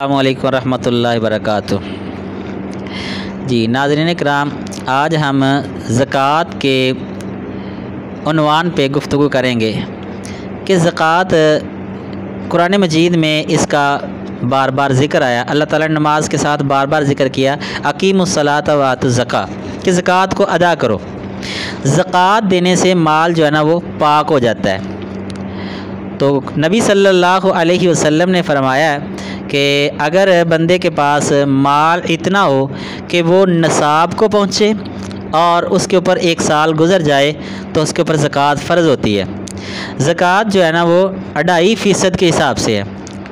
अस्सलामु अलैकुम रहमतुल्लाहि वबरकातुह। जी नाज़रीन इकराम, आज हम ज़कात के उन्वान पे गुफ्तगू करेंगे कि ज़कात कुरान मजीद में इसका बार बार ज़िक्र आया। अल्लाह ताला ने नमाज के साथ बार बार ज़िक्र किया अकीमुस्सलात व आतुज़ ज़का, कि ज़कात को अदा करो। ज़कात देने से माल जो है ना वो पाक हो जाता है। तो नबी सल्लल्लाहु अलैहि वसल्लम ने फरमाया कि अगर बंदे के पास माल इतना हो कि वो निसाब को पहुँचे और उसके ऊपर 1 साल गुज़र जाए तो उसके ऊपर ज़कात फ़र्ज़ होती है। ज़कात जो है ना वो 2.5% के हिसाब से है,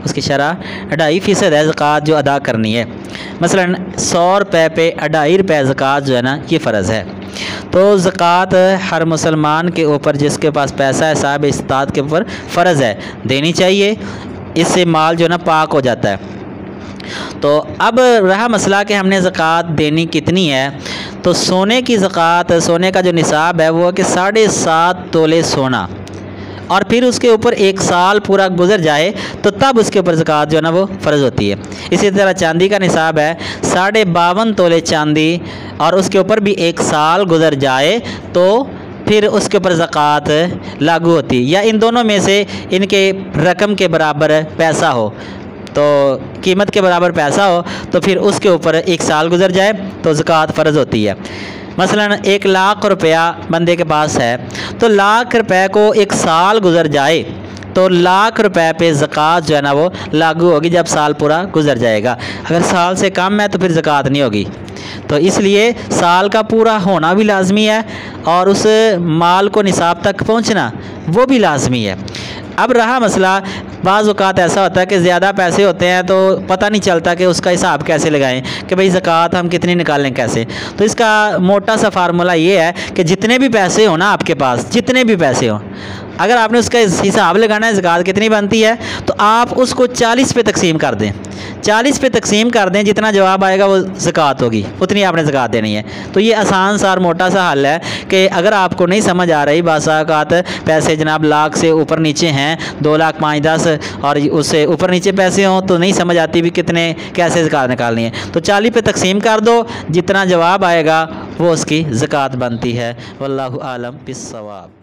उसकी शरह 2.5% है ज़कात जो अदा करनी है। मसलन 100 रुपये पे 2.5 रुपये ज़कात जो है ना ये फ़र्ज़ है। तो ज़कात हर मुसलमान के ऊपर जिसके पास पैसा है, साहिब इस्तात के ऊपर फ़र्ज़ है, देनी चाहिए। इससे माल जो है ना पाक हो जाता है। तो अब रहा मसला कि हमने ज़कात देनी कितनी है। तो सोने की ज़कात, सोने का जो निसाब है वो है कि 7.5 तोले सोना, और फिर उसके ऊपर 1 साल पूरा गुजर जाए तो तब उसके ऊपर ज़कात जो है ना वो फ़र्ज़ होती है। इसी तरह चांदी का निसाब है 52.5 तोले चांदी, और उसके ऊपर भी 1 साल गुजर जाए तो फिर उसके ऊपर ज़कात लागू होती है, या इन दोनों में से इनके रकम के बराबर पैसा हो, तो कीमत के बराबर पैसा हो तो फिर उसके ऊपर 1 साल गुजर जाए तो ज़कात फ़र्ज़ होती है। मसलन 1 लाख रुपया बंदे के पास है, तो लाख रुपए को 1 साल गुजर जाए तो लाख रुपए पे ज़कात जो है ना वो लागू होगी जब साल पूरा गुजर जाएगा। अगर साल से कम है तो फिर ज़कात नहीं होगी। तो इसलिए साल का पूरा होना भी लाजमी है और उस माल को निसाब तक पहुंचना वो भी लाजमी है। अब रहा मसला, बाज़ औक़ात ऐसा होता है कि ज़्यादा पैसे होते हैं तो पता नहीं चलता कि उसका हिसाब कैसे लगाएं, कि भाई ज़कात हम कितनी निकालें कैसे। तो इसका मोटा सा फार्मूला ये है कि जितने भी पैसे हो ना आपके पास, जितने भी पैसे हो, अगर आपने उसका हिसाब लगाना है ज़कात कितनी बनती है, तो आप उसको 40 पे तकसीम कर दें। 40 पे तकसीम कर दें, जितना जवाब आएगा वो ज़कात होगी, उतनी आपने ज़कात देनी है। तो ये आसान सा और मोटा सा हल है कि अगर आपको नहीं समझ आ रही, बाज़ औक़ात पैसे जनाब लाख से ऊपर नीचे हैं, 2 लाख 5 10 और उससे ऊपर नीचे पैसे हों तो नहीं समझ आती भी कितने कैसे ज़कात निकालनी है। तो 40 पे तकसीम कर दो, जितना जवाब आएगा वो उसकी ज़कात बनती है। वल्लाहु आलम बिस्सवाब।